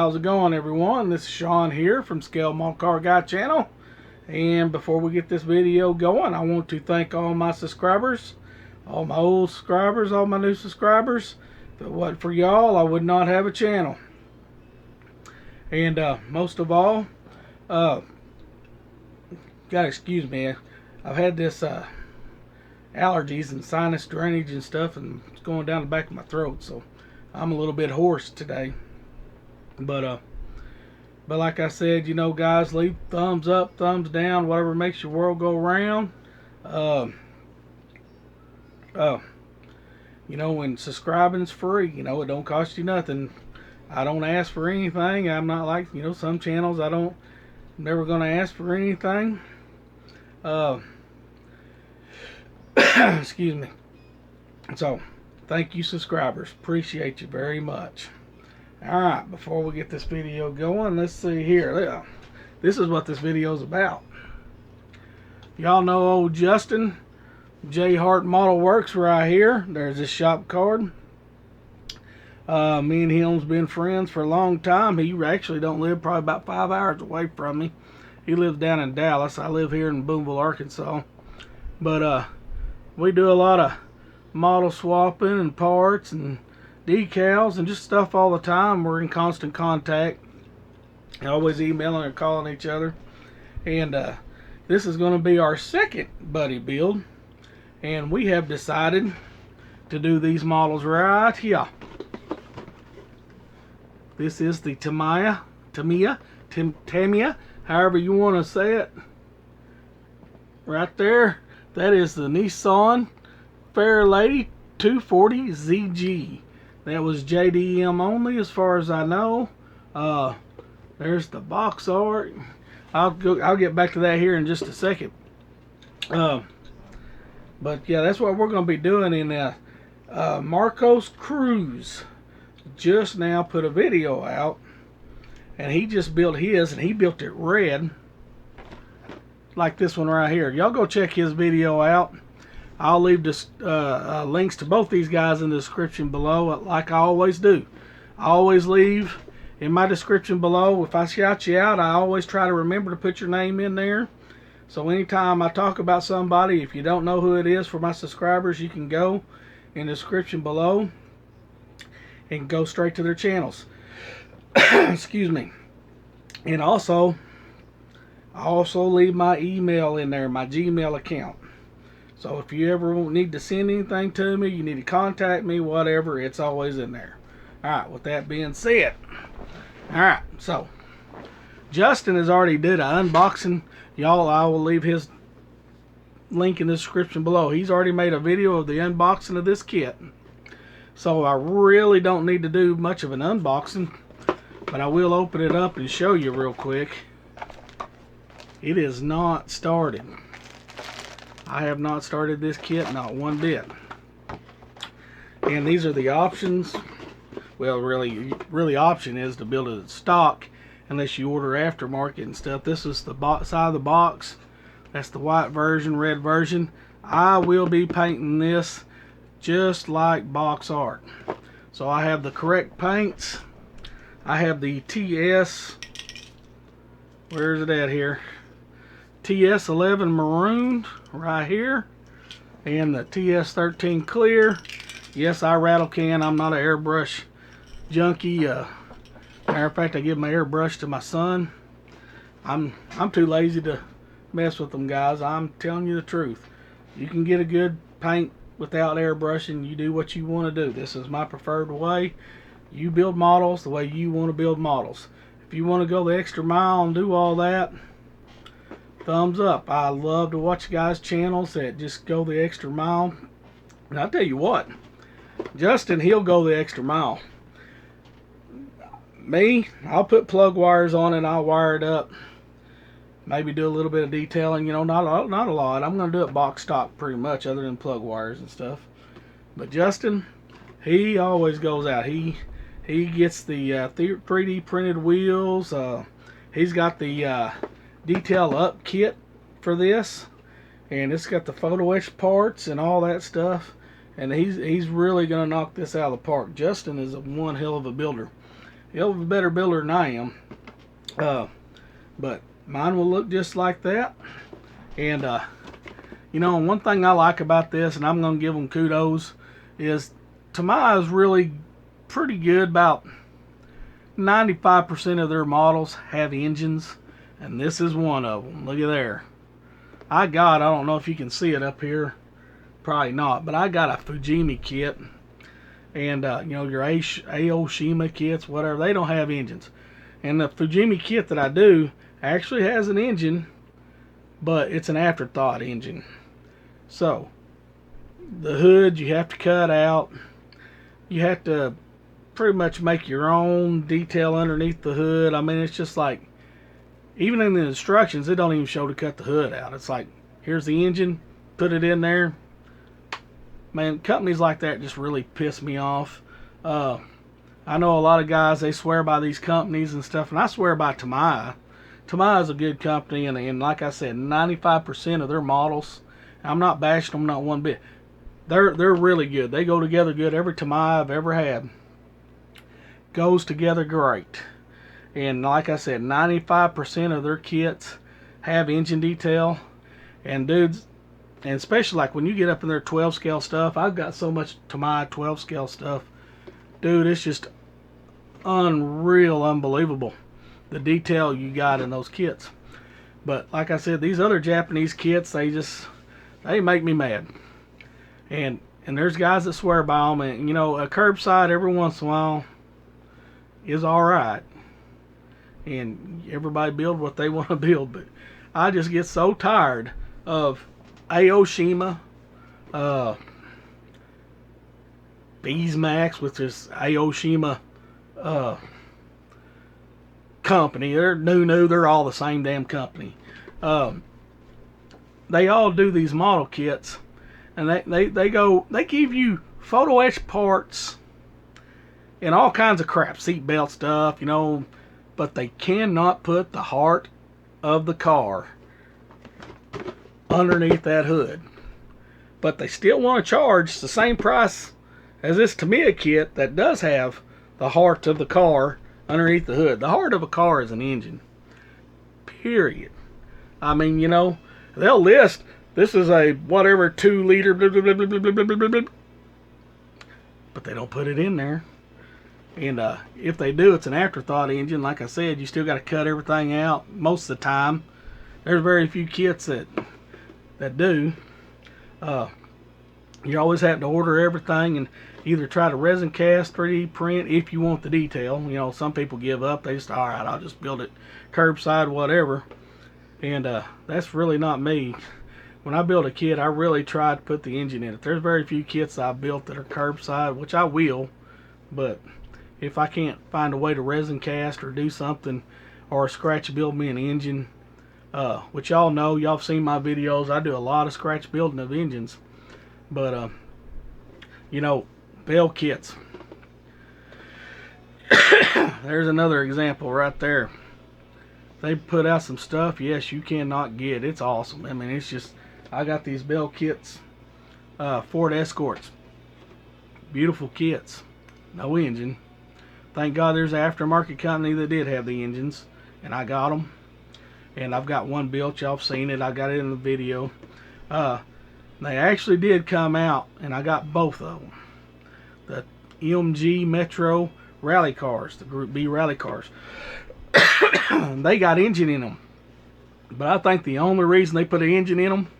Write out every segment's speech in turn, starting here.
How's it going, everyone? This is Sean here from Scale Model Car Guy channel. And before we get this video going, I want to thank all my subscribers, all my old subscribers, all my new subscribers. If it wasn't for y'all, I would not have a channel. And most of all, gotta excuse me, I've had this allergies and sinus drainage and stuff, and it's going down the back of my throat, so I'm a little bit hoarse today. But like I said, you know, guys, leave thumbs up, thumbs down, whatever makes your world go round. You know, when subscribing's free, you know, it don't cost you nothing. I don't ask for anything. I'm not like, you know, some channels I'm never gonna ask for anything. Excuse me. So, thank you, subscribers. Appreciate you very much. Alright, before we get this video going, let's see here. This is what this video is about. Y'all know old Justin, Jhartmodelworks right here. There's his shop card. Me and him's been friends for a long time. He actually don't live probably about 5 hours away from me. He lives down in Dallas. I live here in Boonville, Arkansas. But we do a lot of model swapping and parts and decals and just stuff all the time. We're in constant contact, always emailing or calling each other. And this is going to be our second buddy build, and we have decided to do these models right here. This is the Tamiya, however you want to say it. Right there, that is the Nissan Fairlady 240ZG. That was JDM only, as far as I know. There's the box art. I'll get back to that here in just a second. But yeah, that's what we're going to be doing. In Marcos Cruz just now put a video out, and he just built his, and he built it red, like this one right here. Y'all go check his video out. I'll leave links to both these guys in the description below, like I always do. I always leave in my description below. If I shout you out, I always try to remember to put your name in there. So anytime I talk about somebody, if you don't know who it is for my subscribers, you can go in the description below and go straight to their channels. Excuse me. And also, I also leave my email in there, my Gmail account. So if you ever need to send anything to me, you need to contact me, whatever, it's always in there. Alright, with that being said. Alright, so Justin has already did an unboxing. Y'all, I will leave his link in the description below. He's already made a video of the unboxing of this kit. So I really don't need to do much of an unboxing, but I will open it up and show you real quick. It is not started. I have not started this kit, not one bit. And these are the options. Well, really option is to build it stock, unless you order aftermarket and stuff. This is the side of the box. That's the white version, red version. I will be painting this just like box art. So I have the correct paints. I have the TS, where is it at here? TS11 maroon right here, and the TS13 clear. Yes, I rattle can. I'm not an airbrush junkie. Matter of fact, I give my airbrush to my son. I'm too lazy to mess with them, guys. I'm telling you the truth. You can get a good paint without airbrushing. You do what you want to do. This is my preferred way. You build models the way you want to build models. If you want to go the extra mile and do all that, thumbs up. I love to watch guys' channels that just go the extra mile. And I'll tell you what, Justin, he'll go the extra mile. Me, I'll put plug wires on it, I'll wire it up. Maybe do a little bit of detailing, you know, not a lot. I'm going to do it box stock pretty much, other than plug wires and stuff. But Justin, he always goes out. He gets the 3D printed wheels. He's got the detail up kit for this, and it's got the photo etch parts and all that stuff, and he's really gonna knock this out of the park. Justin is one hell of a builder, hell of a better builder than I am. But mine will look just like that. And you know, one thing I like about this, and I'm going to give them kudos, is Tamiya is really pretty good. About 95% of their models have engines, and this is one of them. Look at there. I don't know if you can see it up here, probably not, but I got a Fujimi kit, and you know, your Aoshima kits, whatever, they don't have engines. And the Fujimi kit that I do actually has an engine, but it's an afterthought engine. So the hood you have to cut out. You have to pretty much make your own detail underneath the hood. I mean, it's just like, even in the instructions, it don't even show to cut the hood out. It's like, here's the engine, put it in there. Man, companies like that just really piss me off. I know a lot of guys, they swear by these companies and stuff, and I swear by Tamiya. Tamiya is a good company, and like I said, 95% of their models, I'm not bashing them, not one bit. They're really good. They go together good. Every Tamiya I've ever had goes together great. And like I said, 95% of their kits have engine detail. And dudes, and especially like when you get up in their 12 scale stuff, I've got so much Tamiya 12 scale stuff. Dude, it's just unreal, unbelievable, the detail you got in those kits. But like I said, these other Japanese kits, they make me mad. And there's guys that swear by them, and you know, a curbside every once in a while is alright. And everybody build what they want to build, but I just get so tired of Aoshima, Beesmax, which is Aoshima company. They're new, they're all the same damn company. They all do these model kits, and they give you photo etch parts and all kinds of crap, seat belt stuff, you know, but they cannot put the heart of the car underneath that hood. But they still want to charge the same price as this Tamiya kit that does have the heart of the car underneath the hood. The heart of a car is an engine, period. I mean, you know, they'll list, this is a whatever 2 liter blah, blah, blah, blah, blah, blah, blah, blah, but they don't put it in there. And if they do, it's an afterthought engine. Like I said, you still got to cut everything out most of the time. There's very few kits that do. You always have to order everything and either try to resin cast, 3D print if you want the detail. You know, some people give up. They just, all right, I'll just build it curbside, whatever. And that's really not me. When I build a kit, I really try to put the engine in it. There's very few kits I've built that are curbside, which I will, but if I can't find a way to resin cast or do something, or scratch build me an engine, which y'all know, y'all have seen my videos, I do a lot of scratch building of engines. But you know, bell kits. There's another example right there. They put out some stuff, yes, you cannot get. It's awesome. I mean, it's just, I got these bell kits, Ford Escorts. Beautiful kits. No engine. Thank God there's an aftermarket company that did have the engines, and I got them. And I've got one built, y'all have seen it, I got it in the video. They actually did come out, and I got both of them. The MG Metro rally cars, the Group B rally cars. They got engine in them. But I think the only reason they put an engine in them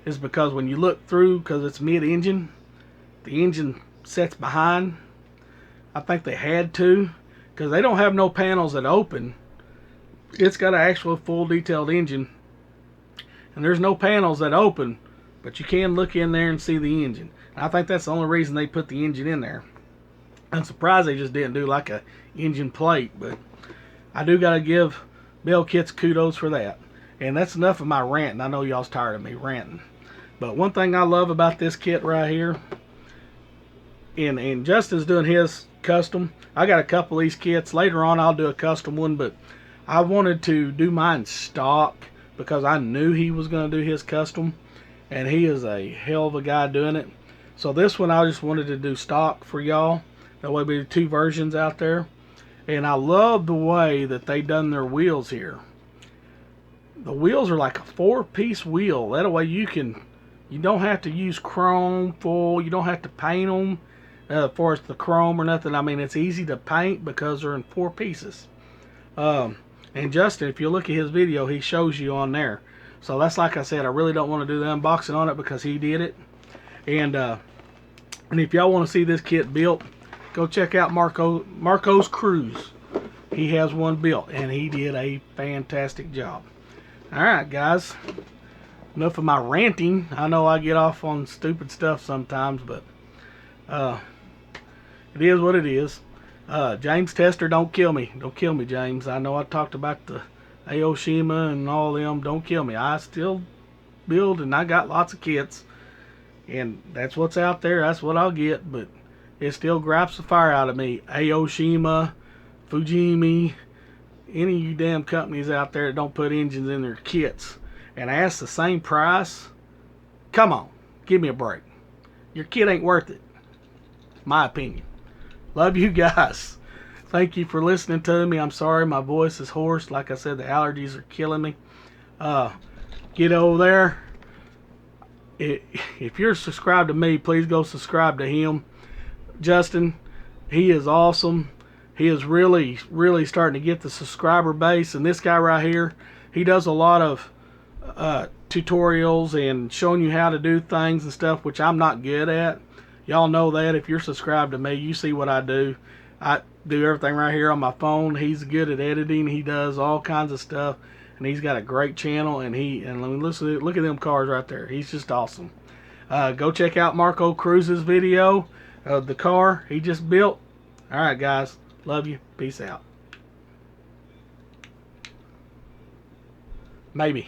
is because when you look through, because it's mid-engine, the engine sets behind. I think they had to, because they don't have no panels that open. It's got an actual full detailed engine, and there's no panels that open, but you can look in there and see the engine. And I think that's the only reason they put the engine in there. I'm surprised they just didn't do like a engine plate, but I do got to give Bell Kits kudos for that. And that's enough of my ranting. I know y'all's tired of me ranting. But one thing I love about this kit right here, and Justin's doing his custom. I got a couple of these kits. Later on I'll do a custom one, but I wanted to do mine stock because I knew he was going to do his custom, and he is a hell of a guy doing it. So this one I just wanted to do stock for y'all. That way there'll be 2 versions out there. And I love the way that they done their wheels here. The wheels are like a 4-piece wheel. That way you don't have to use chrome full. You don't have to paint them for the chrome or nothing. I mean, it's easy to paint because they're in 4 pieces. And Justin, if you look at his video, he shows you on there. So that's, like I said, I really don't want to do the unboxing on it because he did it. And if y'all want to see this kit built, go check out Marco's Cruise. He has one built, and he did a fantastic job. Alright, guys. Enough of my ranting. I know I get off on stupid stuff sometimes, but it is what it is. James Tester, don't kill me. Don't kill me, James. I know I talked about the Aoshima and all them. Don't kill me. I still build, and I got lots of kits. And that's what's out there. That's what I'll get. But it still gripes the fire out of me. Aoshima, Fujimi, any of you damn companies out there that don't put engines in their kits and ask the same price, come on, give me a break. Your kit ain't worth it. My opinion. Love you guys. Thank you for listening to me. I'm sorry my voice is hoarse. Like I said, the allergies are killing me. Get over there. If you're subscribed to me, please go subscribe to him. Justin, he is awesome. He is really, really starting to get the subscriber base. And this guy right here, he does a lot of tutorials and showing you how to do things and stuff, which I'm not good at. Y'all know that. If you're subscribed to me, you see what I do. I do everything right here on my phone. He's good at editing. He does all kinds of stuff, and he's got a great channel. And look at them cars right there. He's just awesome. Go check out Marco Cruz's video of the car he just built. All right, guys. Love you. Peace out. Maybe.